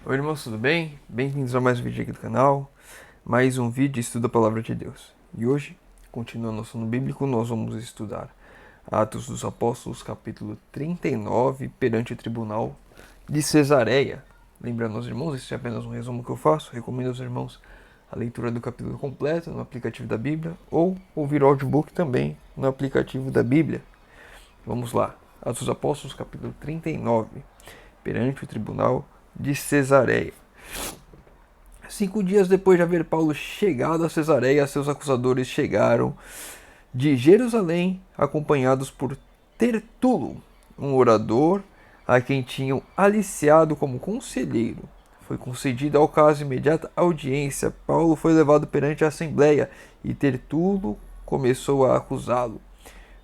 Oi, irmãos, tudo bem? Bem-vindos a mais um vídeo aqui do canal. Mais um vídeo de estudo da Palavra de Deus. E hoje, continuando o sono bíblico, nós vamos estudar Atos dos Apóstolos, capítulo 39, perante o tribunal de Cesareia. Lembrando aos irmãos, este é apenas um resumo que eu faço. Recomendo aos irmãos a leitura do capítulo completo no aplicativo da Bíblia ou ouvir o audiobook também no aplicativo da Bíblia. Vamos lá. Atos dos Apóstolos, capítulo 39, perante o tribunal de Cesareia. 5 dias depois de haver Paulo chegado a Cesareia, seus acusadores chegaram de Jerusalém, acompanhados por Tertulo, um orador a quem tinham aliciado como conselheiro. Foi concedida ao caso imediata audiência. Paulo foi levado perante a Assembleia e Tertulo começou a acusá-lo,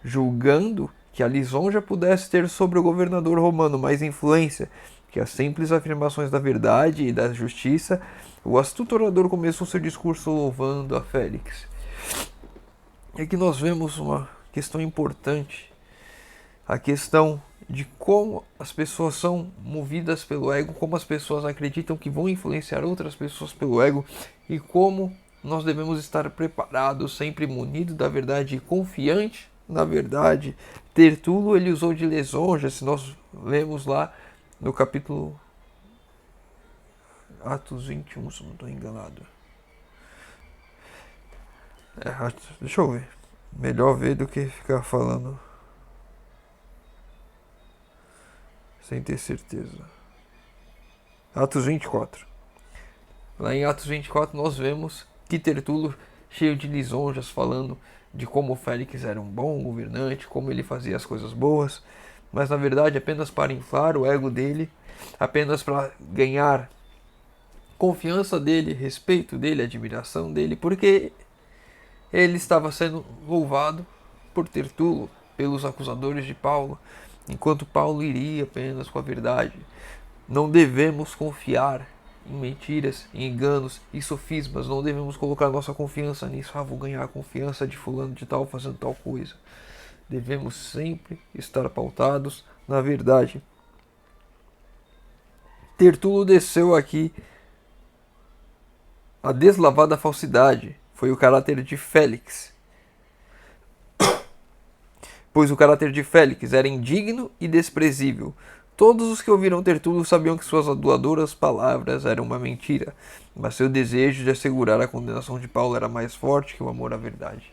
julgando que a lisonja pudesse ter sobre o governador romano mais influência que as simples afirmações da verdade e da justiça. O astuto orador começou seu discurso louvando a Félix. E aqui nós vemos uma questão importante, a questão de como as pessoas são movidas pelo ego, como as pessoas acreditam que vão influenciar outras pessoas pelo ego e como nós devemos estar preparados, sempre munidos da verdade e confiante na verdade. Tertulo ele usou de lisonja, se nós lemos lá no capítulo Atos 21, se não estou enganado. Deixa eu ver. Melhor ver do que ficar falando sem ter certeza. Atos 24. Lá em Atos 24 nós vemos que Tertulo, cheio de lisonjas, falando de como Félix era um bom governante, como ele fazia as coisas boas, mas na verdade apenas para inflar o ego dele, apenas para ganhar confiança dele, respeito dele, admiração dele, porque ele estava sendo louvado por Tertulo, pelos acusadores de Paulo, enquanto Paulo iria apenas com a verdade. Não devemos confiar em mentiras, em enganos e sofismas. Não devemos colocar nossa confiança nisso. Vou ganhar a confiança de fulano de tal fazendo tal coisa. Devemos sempre estar pautados na verdade. Tertulo desceu aqui a deslavada falsidade. Foi o caráter de Félix. Pois o caráter de Félix era indigno e desprezível. Todos os que ouviram Tertulo sabiam que suas aduladoras palavras eram uma mentira, mas seu desejo de assegurar a condenação de Paulo era mais forte que o amor à verdade.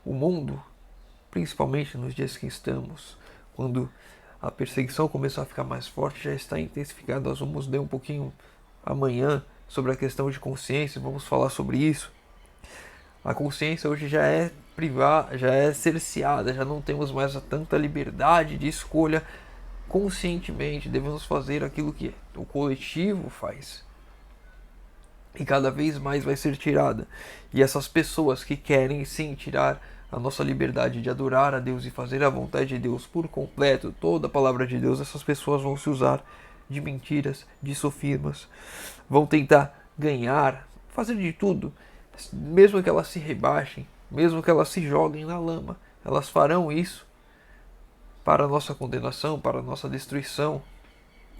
O mundo, principalmente nos dias que estamos, quando a perseguição começar a ficar mais forte, já está intensificada. Nós vamos ler um pouquinho amanhã sobre a questão de consciência, vamos falar sobre isso. A consciência hoje já é privada, já é cerceada, já não temos mais tanta liberdade de escolha conscientemente, devemos fazer aquilo que o coletivo faz. E cada vez mais vai ser tirada. E essas pessoas que querem sim tirar a nossa liberdade de adorar a Deus e fazer a vontade de Deus por completo, toda a palavra de Deus, essas pessoas vão se usar de mentiras, de sofismas, vão tentar ganhar, fazer de tudo, mesmo que elas se rebaixem, mesmo que elas se joguem na lama, elas farão isso para a nossa condenação, para a nossa destruição,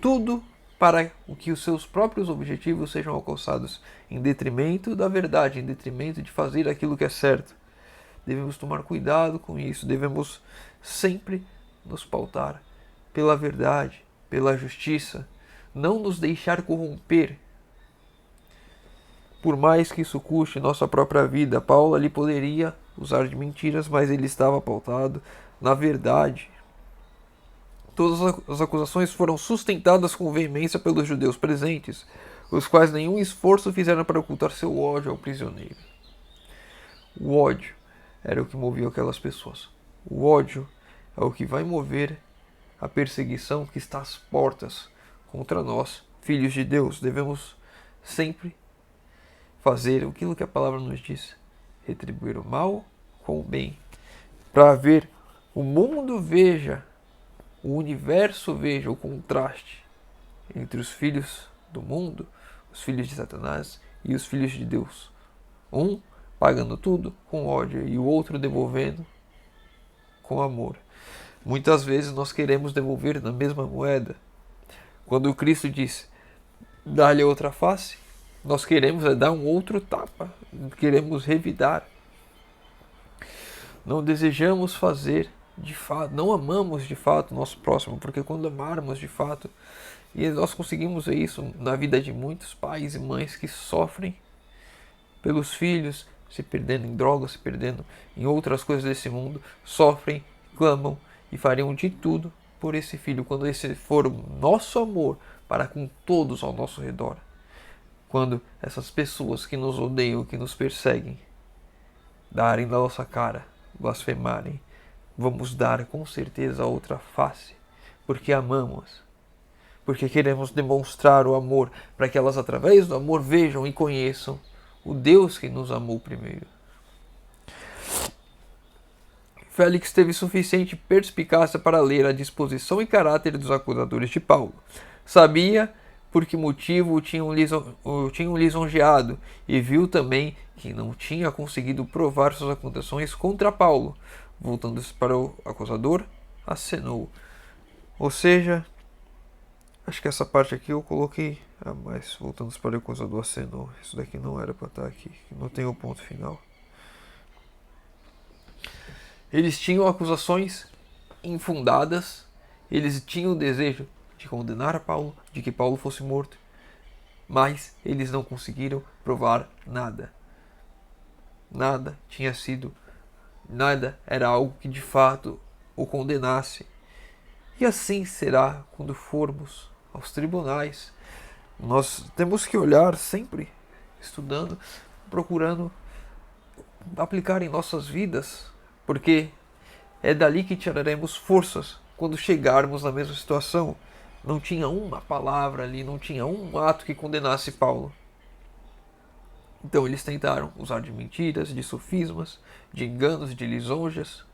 tudo para que os seus próprios objetivos sejam alcançados, em detrimento da verdade, em detrimento de fazer aquilo que é certo. Devemos tomar cuidado com isso, devemos sempre nos pautar pela verdade, pela justiça, não nos deixar corromper, por mais que isso custe nossa própria vida. Paulo ali poderia usar de mentiras, mas ele estava pautado na verdade. Todas as acusações foram sustentadas com veemência pelos judeus presentes, os quais nenhum esforço fizeram para ocultar seu ódio ao prisioneiro. O ódio era o que movia aquelas pessoas. O ódio é o que vai mover a perseguição que está às portas contra nós, filhos de Deus. Devemos sempre fazer aquilo que a palavra nos diz, retribuir o mal com o bem, para ver o mundo veja, o universo veja o contraste entre os filhos do mundo, os filhos de Satanás e os filhos de Deus. Um pagando tudo com ódio e o outro devolvendo com amor. Muitas vezes nós queremos devolver na mesma moeda, Quando Cristo disse, dá-lhe outra face, nós queremos dar um outro tapa, queremos revidar. Não desejamos fazer de fato, não amamos de fato o nosso próximo, porque quando amarmos de fato, e nós conseguimos ver isso na vida de muitos pais e mães que sofrem pelos filhos, se perdendo em drogas, se perdendo em outras coisas desse mundo, sofrem, clamam e fariam de tudo por esse filho, quando esse for o nosso amor para com todos ao nosso redor. Quando essas pessoas que nos odeiam, que nos perseguem, darem da nossa cara, blasfemarem, vamos dar com certeza a outra face, porque amamos, porque queremos demonstrar o amor, para que elas através do amor vejam e conheçam o Deus que nos amou primeiro. Félix teve suficiente perspicácia para ler a disposição e caráter dos acusadores de Paulo. Sabia por que motivo o tinham lisonjeado e viu também que não tinha conseguido provar suas acusações contra Paulo. Voltando-se para o acusador, acenou. Ou seja, acho que essa parte aqui eu coloquei mas voltando-se para o acusador, acenou. Isso daqui não era para estar aqui, não tem o ponto final. Eles tinham acusações infundadas, eles tinham o desejo de condenar a Paulo, de que Paulo fosse morto, mas eles não conseguiram provar nada. Nada era algo que de fato o condenasse. E assim será quando formos aos tribunais. Nós temos que olhar sempre, estudando, procurando aplicar em nossas vidas, porque é dali que tiraremos forças quando chegarmos na mesma situação. Não tinha uma palavra ali, não tinha um ato que condenasse Paulo. Então eles tentaram usar de mentiras, de sofismas, de enganos, de lisonjas.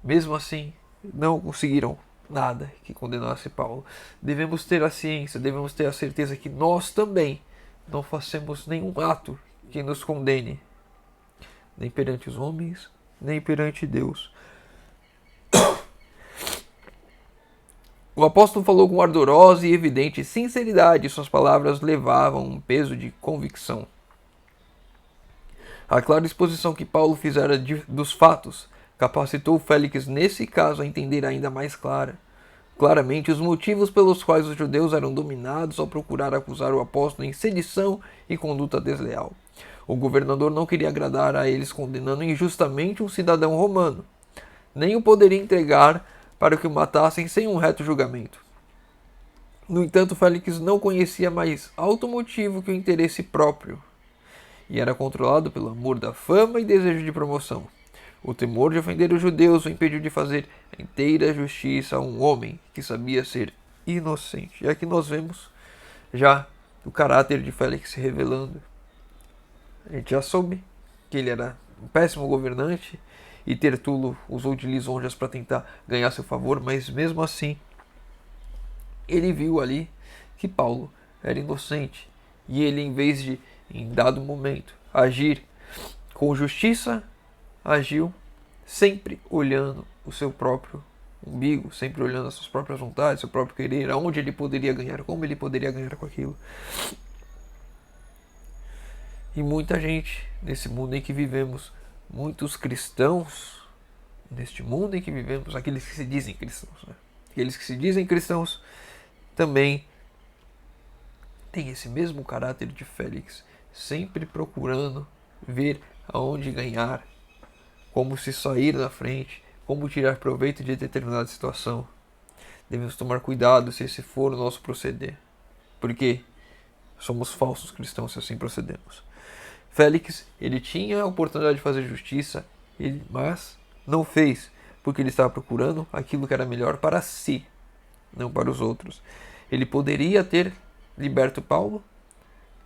Mesmo assim, não conseguiram nada que condenasse Paulo. Devemos ter a ciência, devemos ter a certeza que nós também não fazemos nenhum ato que nos condene, nem perante os homens, nem perante Deus. O apóstolo falou com ardorosa e evidente sinceridade, e suas palavras levavam um peso de convicção. A clara exposição que Paulo fizera dos fatos capacitou Félix nesse caso a entender ainda mais claramente os motivos pelos quais os judeus eram dominados ao procurar acusar o apóstolo em sedição e conduta desleal. O governador não queria agradar a eles condenando injustamente um cidadão romano, nem o poderia entregar para que o matassem sem um reto julgamento. No entanto, Félix não conhecia mais alto motivo que o interesse próprio, e era controlado pelo amor da fama e desejo de promoção. O temor de ofender os judeus o impediu de fazer inteira justiça a um homem que sabia ser inocente. E aqui nós vemos já o caráter de Félix se revelando. A gente já soube que ele era um péssimo governante e Tertulo usou de lisonjas para tentar ganhar seu favor, mas mesmo assim ele viu ali que Paulo era inocente e ele, em vez de, em dado momento, agir com justiça, agiu sempre olhando o seu próprio umbigo, sempre olhando as suas próprias vontades, seu próprio querer, aonde ele poderia ganhar, como ele poderia ganhar com aquilo. E muita gente nesse mundo em que vivemos, muitos cristãos neste mundo em que vivemos, aqueles que se dizem cristãos, né? Aqueles que se dizem cristãos também têm esse mesmo caráter de Félix, sempre procurando ver aonde ganhar, como se sair na frente, como tirar proveito de determinada situação. Devemos tomar cuidado se esse for o nosso proceder, porque somos falsos cristãos se assim procedemos. Félix, ele tinha a oportunidade de fazer justiça, mas não fez, porque ele estava procurando aquilo que era melhor para si, não para os outros. Ele poderia ter liberto Paulo,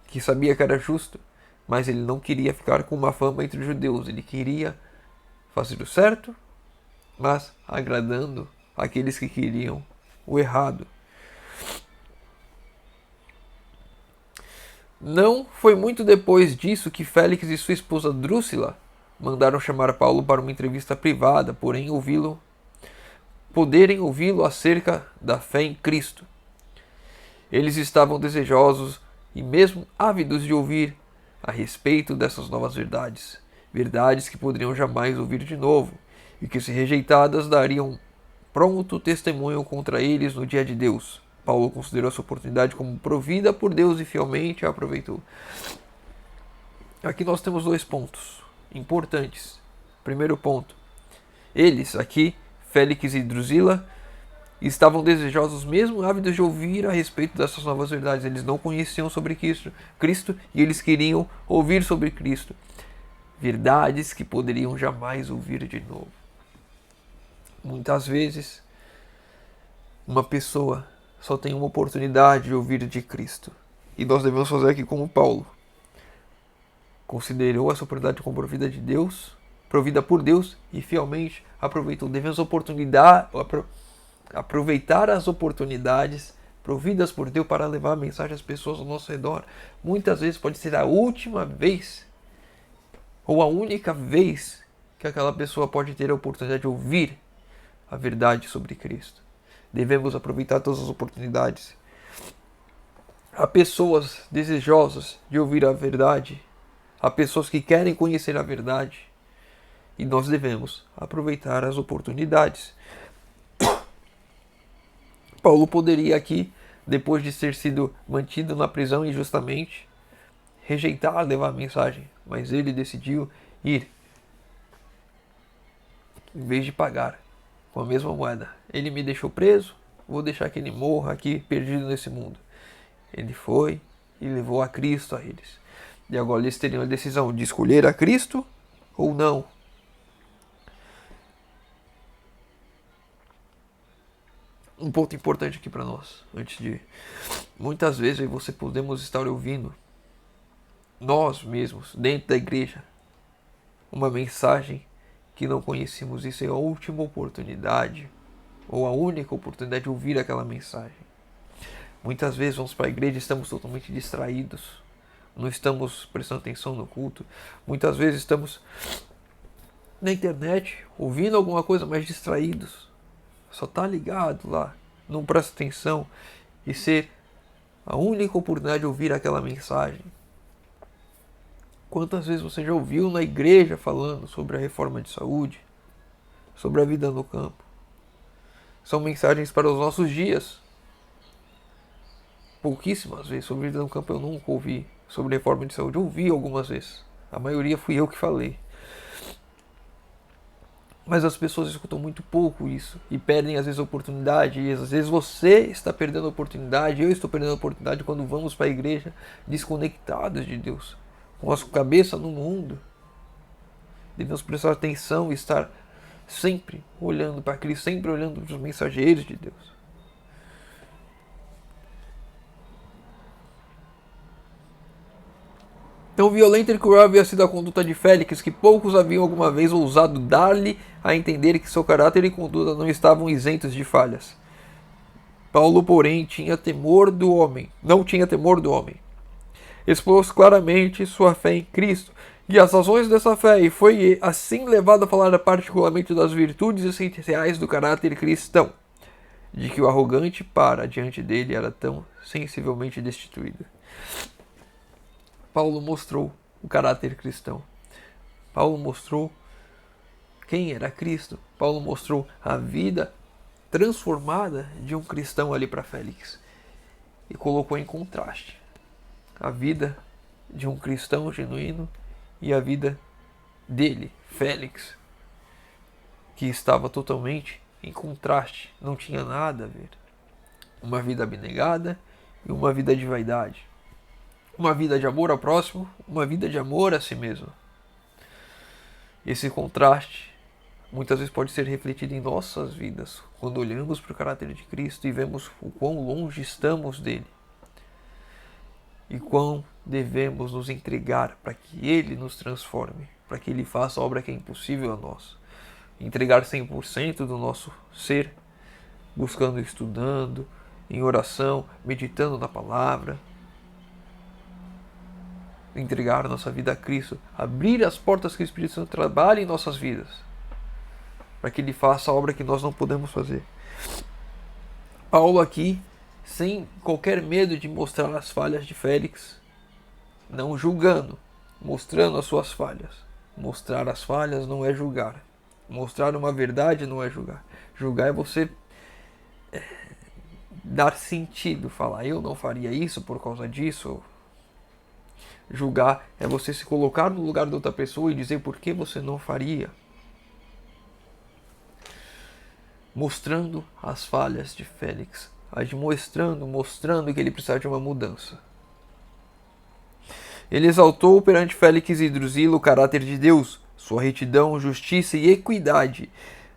que sabia que era justo, mas ele não queria ficar com uma fama entre os judeus. Ele queria fazer o certo, mas agradando aqueles que queriam o errado. Não foi muito depois disso que Félix e sua esposa Drúxila mandaram chamar Paulo para uma entrevista privada, poderem ouvi-lo acerca da fé em Cristo. Eles estavam desejosos e mesmo ávidos de ouvir a respeito dessas novas verdades, verdades que poderiam jamais ouvir de novo e que, se rejeitadas, dariam pronto testemunho contra eles no dia de Deus. Paulo considerou essa oportunidade como provida por Deus e fielmente a aproveitou. Aqui nós temos 2 pontos importantes. Primeiro ponto, eles aqui, Félix e Drusila, estavam desejosos, mesmo ávidos de ouvir a respeito dessas novas verdades. Eles não conheciam sobre Cristo e eles queriam ouvir sobre Cristo. Verdades que poderiam jamais ouvir de novo. Muitas vezes, uma pessoa só tem uma oportunidade de ouvir de Cristo. E nós devemos fazer aqui como Paulo. Considerou essa oportunidade como provida por Deus e fielmente aproveitou. Devemos aproveitar as oportunidades providas por Deus para levar a mensagem às pessoas ao nosso redor. Muitas vezes pode ser a última vez ou a única vez que aquela pessoa pode ter a oportunidade de ouvir a verdade sobre Cristo. Devemos aproveitar todas as oportunidades. Há pessoas desejosas de ouvir a verdade. Há pessoas que querem conhecer a verdade. E nós devemos aproveitar as oportunidades. Paulo poderia aqui, depois de ter sido mantido na prisão injustamente, rejeitar levar a mensagem. Mas ele decidiu ir, em vez de pagar com a mesma moeda. Ele me deixou preso, vou deixar que ele morra aqui, perdido nesse mundo. Ele foi e levou a Cristo a eles. E agora eles teriam a decisão de escolher a Cristo ou não. Um ponto importante aqui para nós, muitas vezes você podemos estar ouvindo, nós mesmos, dentro da igreja, uma mensagem que não conhecemos. Isso é a última oportunidade, ou a única oportunidade de ouvir aquela mensagem. Muitas vezes vamos para a igreja e estamos totalmente distraídos, não estamos prestando atenção no culto. Muitas vezes estamos na internet, ouvindo alguma coisa, mas distraídos. Só está ligado lá, não presta atenção, e ser a única oportunidade de ouvir aquela mensagem. Quantas vezes você já ouviu na igreja falando sobre a reforma de saúde, sobre a vida no campo? São mensagens para os nossos dias. Pouquíssimas vezes sobre a vida no campo eu nunca ouvi. Sobre a reforma de saúde eu ouvi algumas vezes. A maioria fui eu que falei. Mas as pessoas escutam muito pouco isso e perdem às vezes a oportunidade. E às vezes você está perdendo a oportunidade, eu estou perdendo a oportunidade quando vamos para a igreja desconectados de Deus, com a cabeça no mundo. Devemos prestar atenção e estar sempre olhando para Cristo, sempre olhando para os mensageiros de Deus. Tão violenta e cruel havia sido a conduta de Félix que poucos haviam alguma vez ousado dar-lhe a entender que seu caráter e conduta não estavam isentos de falhas. Paulo, porém, não tinha temor do homem. Expôs claramente sua fé em Cristo e as razões dessa fé, e foi assim levado a falar particularmente das virtudes essenciais do caráter cristão, de que o arrogante diante dele era tão sensivelmente destituído. Paulo mostrou o caráter cristão. Paulo mostrou quem era Cristo. Paulo mostrou a vida transformada de um cristão ali para Félix. E colocou em contraste a vida de um cristão genuíno e a vida dele, Félix, que estava totalmente em contraste. Não tinha nada a ver. Uma vida abnegada e uma vida de vaidade. Uma vida de amor ao próximo, uma vida de amor a si mesmo. Esse contraste muitas vezes pode ser refletido em nossas vidas, quando olhamos para o caráter de Cristo e vemos o quão longe estamos dele. E quão devemos nos entregar para que ele nos transforme, para que ele faça a obra que é impossível a nós. Entregar 100% do nosso ser, buscando, estudando, em oração, meditando na palavra. Entregar a nossa vida a Cristo, abrir as portas que o Espírito Santo trabalhe em nossas vidas, para que ele faça a obra que nós não podemos fazer. Paulo aqui sem qualquer medo de mostrar as falhas de Félix, não julgando, mostrando as suas falhas. Mostrar as falhas não é julgar. Mostrar uma verdade não é julgar. Julgar é você dar sentido, falar eu não faria isso por causa disso. Julgar é você se colocar no lugar de outra pessoa e dizer por que você não faria. Mostrando as falhas de Félix, mostrando que ele precisava de uma mudança. Ele exaltou perante Félix e Drusila o caráter de Deus, sua retidão, justiça e equidade,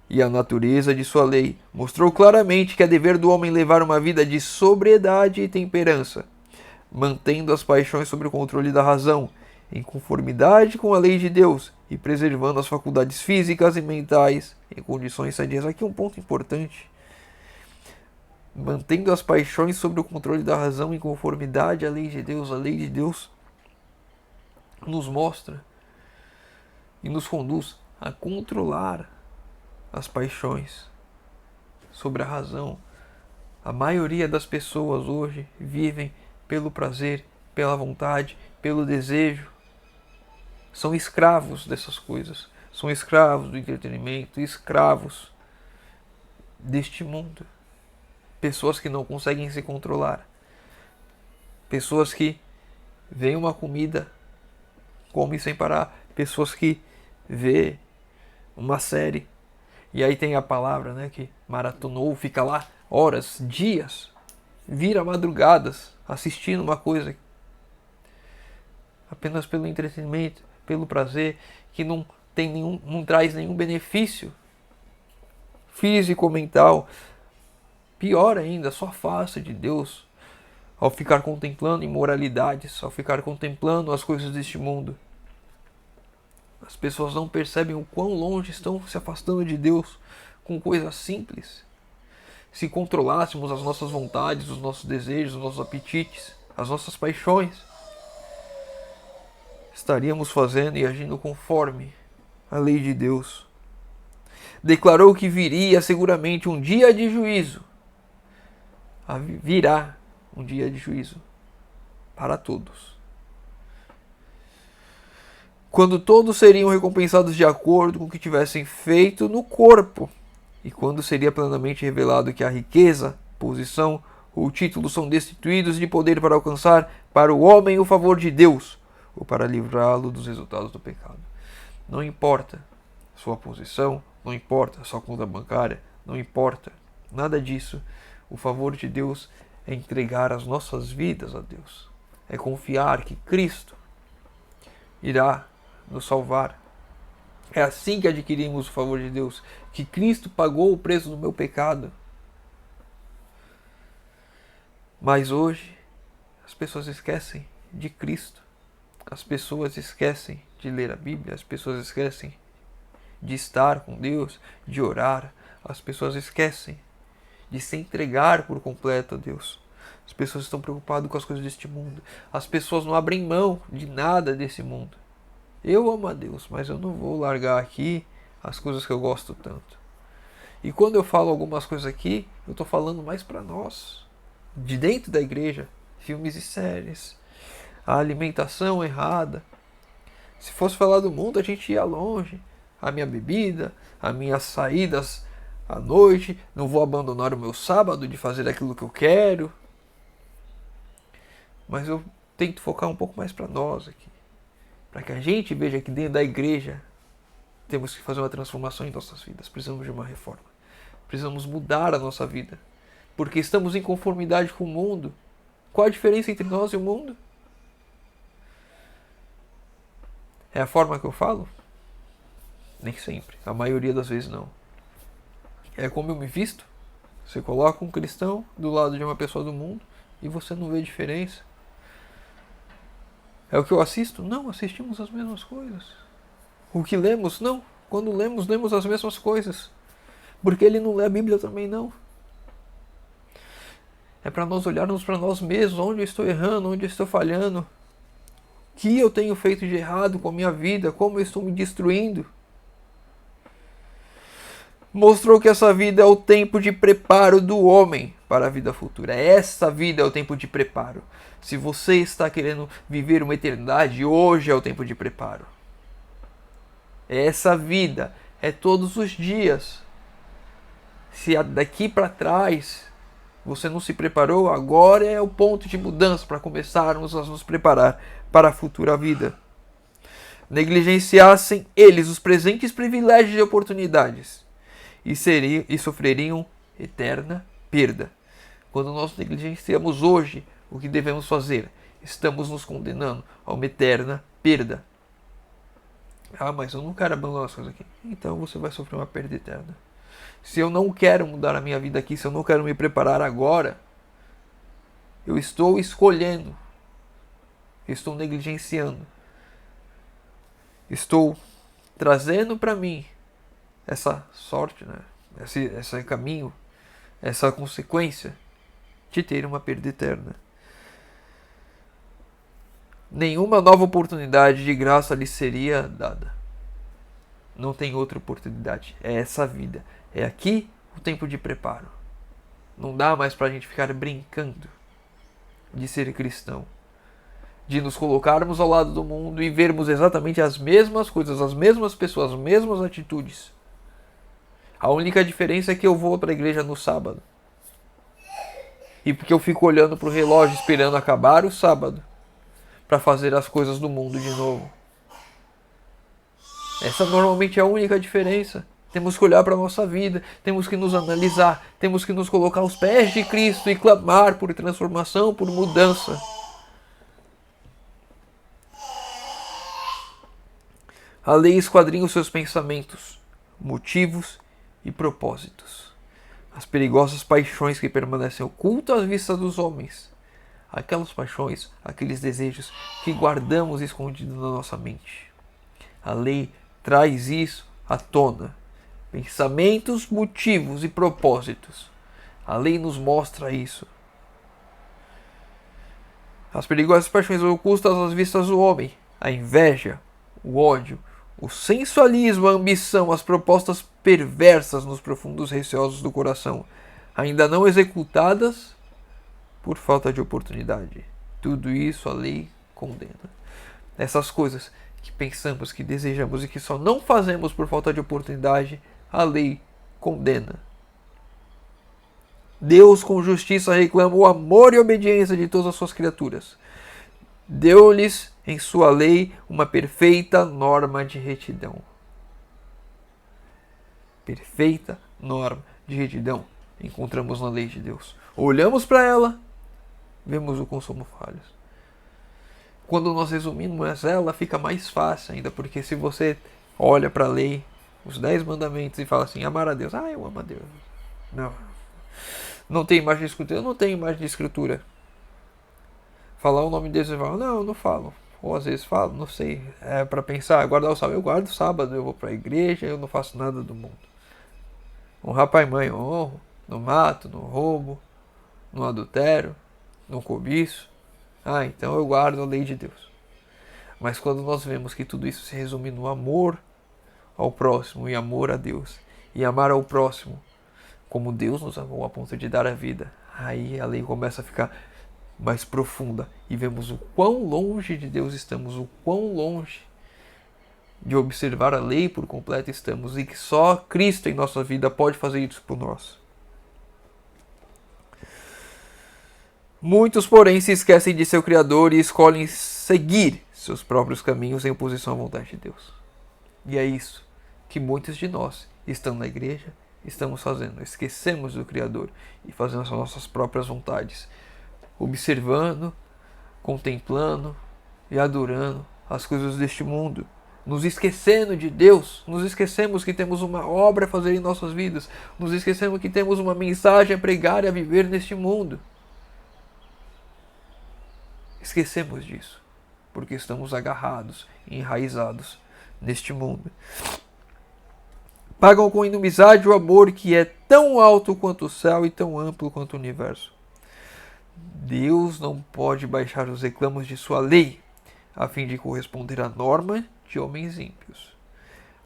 e a natureza de sua lei. Mostrou claramente que é dever do homem levar uma vida de sobriedade e temperança, mantendo as paixões sob o controle da razão, em conformidade com a lei de Deus e preservando as faculdades físicas e mentais em condições sadias. Aqui um ponto importante. Mantendo as paixões sob o controle da razão em conformidade à lei de Deus. A lei de Deus nos mostra e nos conduz a controlar as paixões sobre a razão. A maioria das pessoas hoje vivem pelo prazer, pela vontade, pelo desejo. São escravos dessas coisas. São escravos do entretenimento, escravos deste mundo. Pessoas que não conseguem se controlar. Pessoas que veem uma comida, comem sem parar. Pessoas que vê uma série e aí tem a palavra, né, que maratonou, fica lá horas, dias, vira madrugadas assistindo uma coisa apenas pelo entretenimento, pelo prazer, que não traz nenhum benefício físico ou mental. Pior ainda, só afasta de Deus ao ficar contemplando imoralidades, ao ficar contemplando as coisas deste mundo. As pessoas não percebem o quão longe estão se afastando de Deus com coisas simples. Se controlássemos as nossas vontades, os nossos desejos, os nossos apetites, as nossas paixões, estaríamos fazendo e agindo conforme a lei de Deus. Declarou que viria seguramente um dia de juízo. Virá um dia de juízo para todos, quando todos seriam recompensados de acordo com o que tivessem feito no corpo, e quando seria plenamente revelado que a riqueza, posição ou título são destituídos de poder para alcançar para o homem o favor de Deus, ou para livrá-lo dos resultados do pecado. Não importa sua posição, não importa sua conta bancária, não importa nada disso. O favor de Deus é entregar as nossas vidas a Deus, é confiar que Cristo irá nos salvar. É assim que adquirimos o favor de Deus, que Cristo pagou o preço do meu pecado. Mas hoje as pessoas esquecem de Cristo. As pessoas esquecem de ler a Bíblia, as pessoas esquecem de estar com Deus, de orar. As pessoas esquecem de se entregar por completo a Deus. As pessoas estão preocupadas com as coisas deste mundo. As pessoas não abrem mão de nada desse mundo. Eu amo a Deus, mas eu não vou largar aqui as coisas que eu gosto tanto. E quando eu falo algumas coisas aqui, eu estou falando mais para nós, de dentro da igreja, filmes e séries, a alimentação errada. Se fosse falar do mundo, a gente ia longe. A minha bebida, as minhas saídas à noite, não vou abandonar o meu sábado de fazer aquilo que eu quero. Mas eu tento focar um pouco mais para nós aqui, para que a gente veja que dentro da igreja temos que fazer uma transformação em nossas vidas. Precisamos de uma reforma. Precisamos mudar a nossa vida, porque estamos em conformidade com o mundo. Qual a diferença entre nós e o mundo? É a forma que eu falo? Nem sempre. A maioria das vezes não. É como eu me visto? Você coloca um cristão do lado de uma pessoa do mundo e você não vê diferença. É o que eu assisto? Não, assistimos as mesmas coisas. O que lemos? Não. Quando lemos as mesmas coisas. Porque ele não lê a Bíblia também não. É para nós olharmos para nós mesmos, onde eu estou errando, onde eu estou falhando. O que eu tenho feito de errado com a minha vida, como eu estou me destruindo. Mostrou que essa vida é o tempo de preparo do homem para a vida futura. Essa vida é o tempo de preparo. Se você está querendo viver uma eternidade, hoje é o tempo de preparo. Essa vida é todos os dias. Se daqui para trás você não se preparou, agora é o ponto de mudança para começarmos a nos preparar para a futura vida. Negligenciassem eles os presentes privilégios e oportunidades e sofreriam eterna perda. Quando nós negligenciamos hoje o que devemos fazer, estamos nos condenando a uma eterna perda. Ah, mas eu não quero abandonar as coisas aqui. Então você vai sofrer uma perda eterna. Se eu não quero mudar a minha vida aqui, se eu não quero me preparar agora, eu estou escolhendo, estou negligenciando, estou trazendo para mim essa sorte, né? Esse caminho, essa consequência de ter uma perda eterna. Nenhuma nova oportunidade de graça lhe seria dada. Não tem outra oportunidade. É essa vida. É aqui o tempo de preparo. Não dá mais para a gente ficar brincando de ser cristão. De nos colocarmos ao lado do mundo e vermos exatamente as mesmas coisas, as mesmas pessoas, as mesmas atitudes. A única diferença é que eu vou para a igreja no sábado. E porque eu fico olhando para o relógio esperando acabar o sábado para fazer as coisas do mundo de novo. Essa normalmente é a única diferença. Temos que olhar para a nossa vida, temos que nos analisar, temos que nos colocar aos pés de Cristo e clamar por transformação, por mudança. A lei esquadrinha os seus pensamentos, motivos e propósitos. As perigosas paixões que permanecem ocultas à vista dos homens. Aquelas paixões, aqueles desejos que guardamos escondidos na nossa mente. A lei traz isso à tona. Pensamentos, motivos e propósitos. A lei nos mostra isso. As perigosas paixões ocultas às vistas do homem. A inveja, o ódio, o sensualismo, a ambição, as propostas perversas nos profundos receosos do coração, ainda não executadas por falta de oportunidade. Tudo isso a lei condena. Essas coisas que pensamos, que desejamos e que só não fazemos por falta de oportunidade, a lei condena. Deus com justiça reclama o amor e a obediência de todas as suas criaturas. Deu-lhes em sua lei uma perfeita norma de retidão. Perfeita norma de retidão encontramos na lei de Deus. Olhamos para ela, vemos o quão somos falhos. Quando nós resumimos ela, fica mais fácil ainda, porque se você olha para a lei, os 10 mandamentos e fala assim, amar a Deus, eu amo a Deus. Não tem imagem de escritura, eu não tenho imagem de escritura. Falar o nome de Deus e falar, não, eu não falo. Ou às vezes falo, não sei, é para pensar, guardar o sábado, eu guardo o sábado, eu vou para a igreja, eu não faço nada do mundo. Honrar pai e mãe, eu honro, não mato, não roubo, não adultero, não cobiço. Então eu guardo a lei de Deus. Mas quando nós vemos que tudo isso se resume no amor ao próximo e amor a Deus, e amar ao próximo como Deus nos amou a ponto de dar a vida, aí a lei começa a ficar mais profunda e vemos o quão longe de Deus estamos, o quão longe de observar a lei por completo estamos e que só Cristo em nossa vida pode fazer isso por nós. Muitos, porém, se esquecem de seu Criador e escolhem seguir seus próprios caminhos em oposição à vontade de Deus. E é isso que muitos de nós, estando na igreja, estamos fazendo. Esquecemos do Criador e fazendo as nossas próprias vontades, observando, contemplando e adorando as coisas deste mundo, nos esquecendo de Deus, nos esquecemos que temos uma obra a fazer em nossas vidas, nos esquecemos que temos uma mensagem a pregar e a viver neste mundo. Esquecemos disso, porque estamos agarrados, enraizados neste mundo. Pagam com inimizade o amor que é tão alto quanto o céu e tão amplo quanto o universo. Deus não pode baixar os reclamos de sua lei, a fim de corresponder à norma de homens ímpios.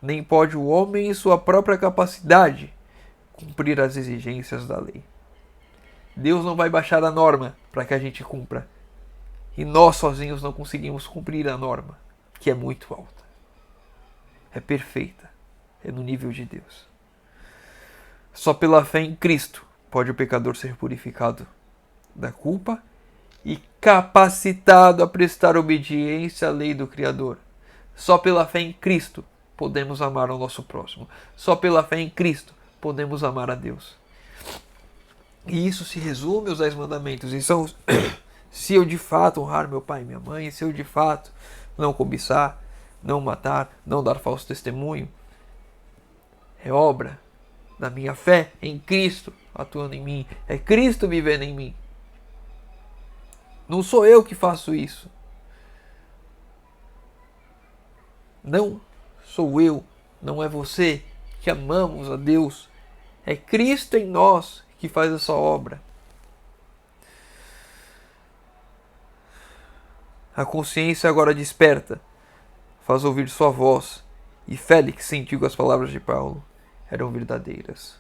Nem pode o homem, em sua própria capacidade, cumprir as exigências da lei. Deus não vai baixar a norma para que a gente cumpra. E nós sozinhos não conseguimos cumprir a norma, que é muito alta. É perfeita. É no nível de Deus. Só pela fé em Cristo pode o pecador ser purificado da culpa e capacitado a prestar obediência à lei do Criador. Só pela fé em Cristo podemos amar ao nosso próximo. Só pela fé em Cristo podemos amar a Deus. E isso se resume aos 10 mandamentos. E são, se eu de fato honrar meu pai e minha mãe, se eu de fato não cobiçar, não matar, não dar falso testemunho, é obra da minha fé em Cristo atuando em mim. É Cristo vivendo em mim. Não sou eu que faço isso. Não sou eu, não é você que amamos a Deus. É Cristo em nós que faz essa obra. A consciência agora desperta, faz ouvir sua voz, e Félix sentiu que as palavras de Paulo eram verdadeiras.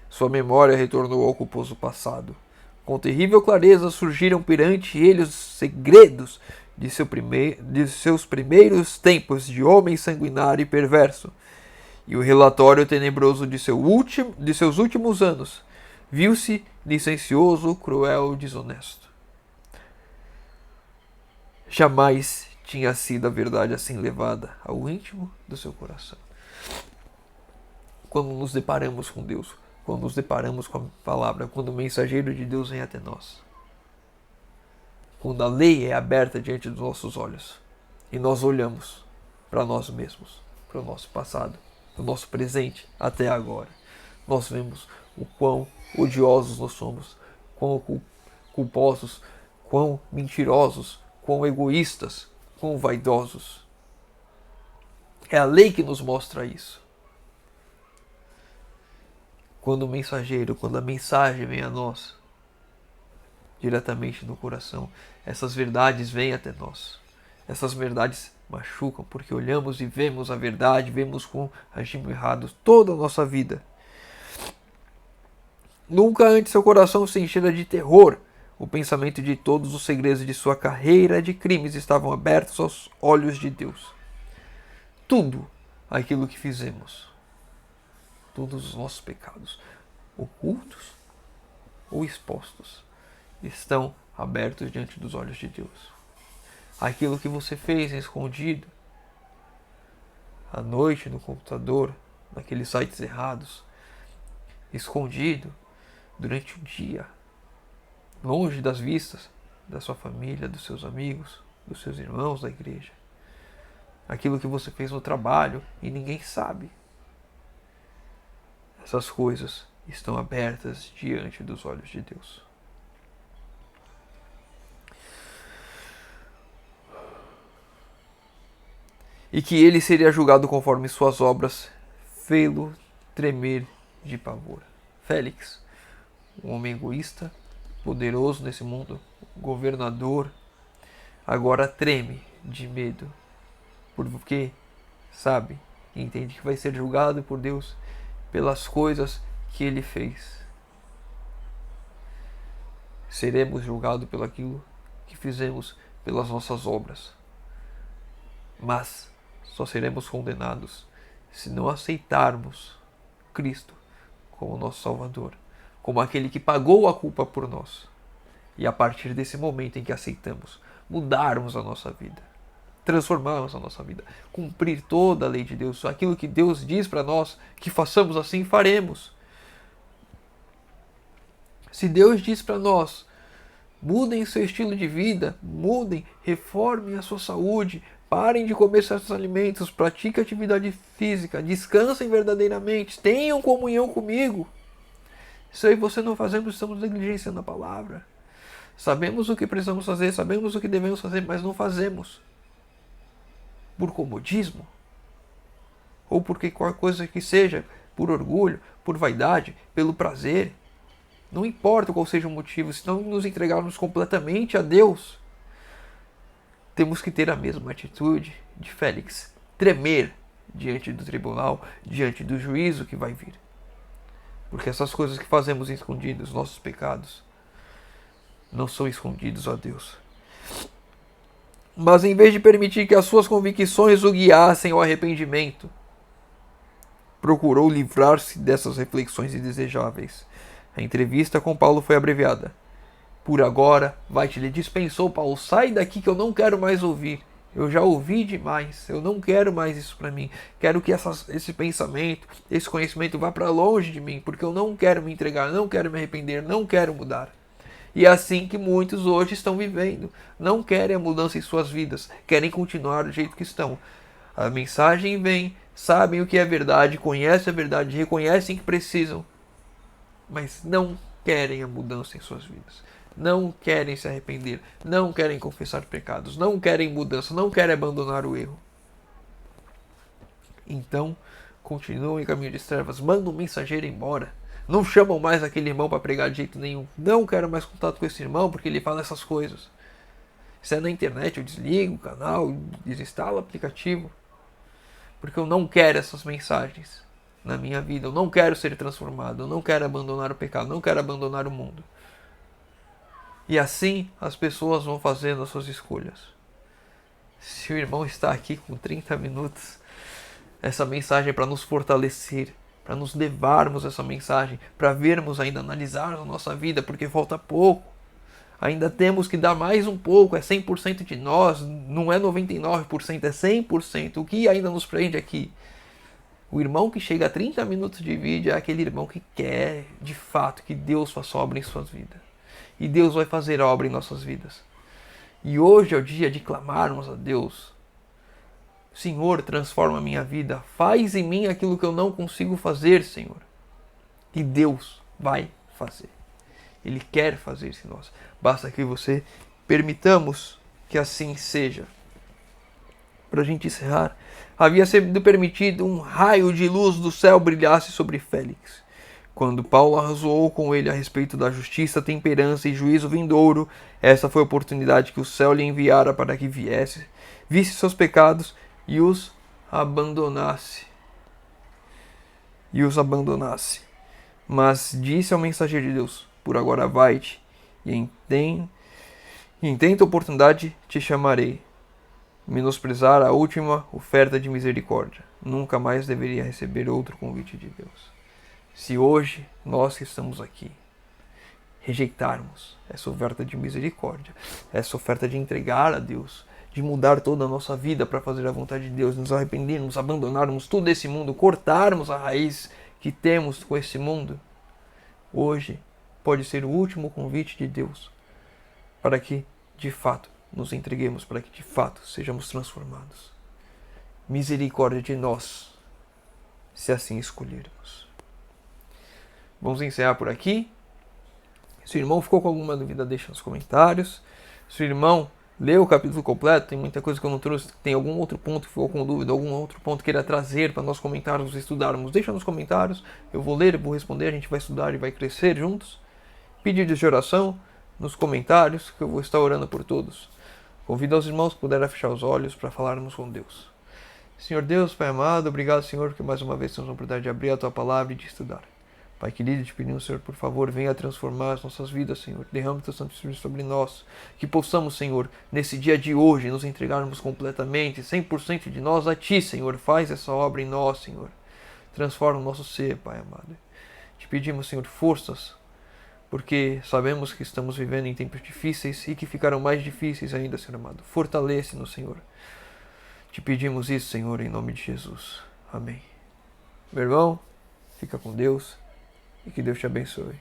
Sua memória retornou ao culposo passado. Com terrível clareza surgiram perante ele os segredos de seus primeiros tempos de homem sanguinário e perverso. E o relatório tenebroso de seus últimos anos viu-se licencioso, cruel, desonesto. Jamais tinha sido a verdade assim levada ao íntimo do seu coração. Quando nos deparamos com Deus, quando nos deparamos com a palavra, quando o mensageiro de Deus vem até nós, quando a lei é aberta diante dos nossos olhos e nós olhamos para nós mesmos, para o nosso passado, para o nosso presente até agora, nós vemos o quão odiosos nós somos, quão culposos, quão mentirosos, quão egoístas, quão vaidosos. É a lei que nos mostra isso. Quando o mensageiro, quando a mensagem vem a nós, diretamente no coração, essas verdades vêm até nós. Essas verdades machucam, porque olhamos e vemos a verdade, vemos como agimos errados toda a nossa vida. Nunca antes seu coração se enchera de terror. O pensamento de todos os segredos de sua carreira de crimes estavam abertos aos olhos de Deus. Tudo aquilo que fizemos, todos os nossos pecados, ocultos ou expostos, estão abertos diante dos olhos de Deus. Aquilo que você fez em escondido, à noite no computador, naqueles sites errados, escondido durante o dia, longe das vistas da sua família, dos seus amigos, dos seus irmãos da igreja. Aquilo que você fez no trabalho e ninguém sabe. Essas coisas estão abertas diante dos olhos de Deus. E que ele seria julgado conforme suas obras, fê-lo tremer de pavor. Félix, um homem egoísta, poderoso nesse mundo, governador, agora treme de medo, porque sabe e entende que vai ser julgado por Deus pelas coisas que ele fez. Seremos julgados pelo aquilo que fizemos, pelas nossas obras. Mas só seremos condenados se não aceitarmos Cristo como nosso Salvador, como aquele que pagou a culpa por nós. E a partir desse momento em que aceitamos, mudarmos a nossa vida, transformarmos a nossa vida, cumprir toda a lei de Deus, aquilo que Deus diz para nós que façamos assim, faremos. Se Deus diz para nós, mudem seu estilo de vida, mudem, reformem a sua saúde, parem de comer certos alimentos, pratiquem atividade física, descansem verdadeiramente, tenham comunhão comigo. Isso aí você não fazemos, estamos negligenciando a palavra. Sabemos o que precisamos fazer, sabemos o que devemos fazer, mas não fazemos. Por comodismo? Ou porque qualquer coisa que seja, por orgulho, por vaidade, pelo prazer. Não importa qual seja o motivo, se não nos entregarmos completamente a Deus, temos que ter a mesma atitude de Félix, tremer diante do tribunal, diante do juízo que vai vir. Porque essas coisas que fazemos escondidas, nossos pecados, não são escondidos a Deus. Mas em vez de permitir que as suas convicções o guiassem ao arrependimento, procurou livrar-se dessas reflexões indesejáveis. A entrevista com Paulo foi abreviada. Por agora, White lhe dispensou Paulo. Sai daqui que eu não quero mais ouvir. Eu já ouvi demais. Eu não quero mais isso para mim. Quero que esse pensamento, esse conhecimento vá para longe de mim, porque eu não quero me entregar, não quero me arrepender, não quero mudar. E é assim que muitos hoje estão vivendo. Não querem a mudança em suas vidas. Querem continuar do jeito que estão. A mensagem vem, sabem o que é verdade, conhecem a verdade, reconhecem que precisam, mas não querem a mudança em suas vidas. Não querem se arrepender, não querem confessar pecados, não querem mudança, não querem abandonar o erro. Então, continuam em caminho de trevas, mandam um mensageiro embora. Não chamam mais aquele irmão para pregar de jeito nenhum. Não quero mais contato com esse irmão porque ele fala essas coisas. Se é na internet, eu desligo o canal, desinstalo o aplicativo. Porque eu não quero essas mensagens na minha vida. Eu não quero ser transformado. Eu não quero abandonar o pecado. Não quero abandonar o mundo. E assim as pessoas vão fazendo as suas escolhas. Se o irmão está aqui com 30 minutos, essa mensagem é para nos fortalecer, para nos levarmos essa mensagem, para vermos ainda, analisarmos a nossa vida, porque falta pouco. Ainda temos que dar mais um pouco, é 100% de nós, não é 99%, é 100%. O que ainda nos prende aqui? O irmão que chega a 30 minutos de vídeo é aquele irmão que quer, de fato, que Deus faça obra em suas vidas. E Deus vai fazer obra em nossas vidas. E hoje é o dia de clamarmos a Deus. Senhor, transforma a minha vida. Faz em mim aquilo que eu não consigo fazer, Senhor. E Deus vai fazer. Ele quer fazer isso em nós. Basta que você permitamos que assim seja. Para a gente encerrar, havia sido permitido um raio de luz do céu brilhasse sobre Félix. Quando Paulo arrazoou com ele a respeito da justiça, temperança e juízo vindouro, essa foi a oportunidade que o céu lhe enviara para que viesse, visse seus pecados e os abandonasse. Mas disse ao mensageiro de Deus: por agora vai-te, e em tenta oportunidade te chamarei. Menosprezar a última oferta de misericórdia. Nunca mais deveria receber outro convite de Deus. Se hoje nós que estamos aqui rejeitarmos essa oferta de misericórdia, essa oferta de entregar a Deus, de mudar toda a nossa vida para fazer a vontade de Deus, nos arrependermos, abandonarmos tudo esse mundo, cortarmos a raiz que temos com esse mundo, hoje pode ser o último convite de Deus para que, de fato, nos entreguemos, para que, de fato, sejamos transformados. Misericórdia de nós, se assim escolhermos. Vamos encerrar por aqui. Se o irmão ficou com alguma dúvida, deixa nos comentários. Se o irmão leu o capítulo completo, tem muita coisa que eu não trouxe, tem algum outro ponto que ficou com dúvida, algum outro ponto que queira trazer para nós comentarmos e estudarmos, deixa nos comentários. Eu vou ler, eu vou responder, a gente vai estudar e vai crescer juntos. Pedidos de oração nos comentários, que eu vou estar orando por todos. Convido aos irmãos que puderem fechar os olhos para falarmos com Deus. Senhor Deus, Pai amado, obrigado, Senhor, que mais uma vez temos a oportunidade de abrir a Tua Palavra e de estudar. Pai querido, te pedimos, Senhor, por favor, venha transformar as nossas vidas, Senhor. Derrame Teu Santo Espírito sobre nós. Que possamos, Senhor, nesse dia de hoje, nos entregarmos completamente, 100% de nós a Ti, Senhor. Faz essa obra em nós, Senhor. Transforma o nosso ser, Pai amado. Te pedimos, Senhor, forças, porque sabemos que estamos vivendo em tempos difíceis e que ficarão mais difíceis ainda, Senhor amado. Fortalece-nos, Senhor. Te pedimos isso, Senhor, em nome de Jesus. Amém. Meu irmão, fica com Deus. E que Deus te abençoe.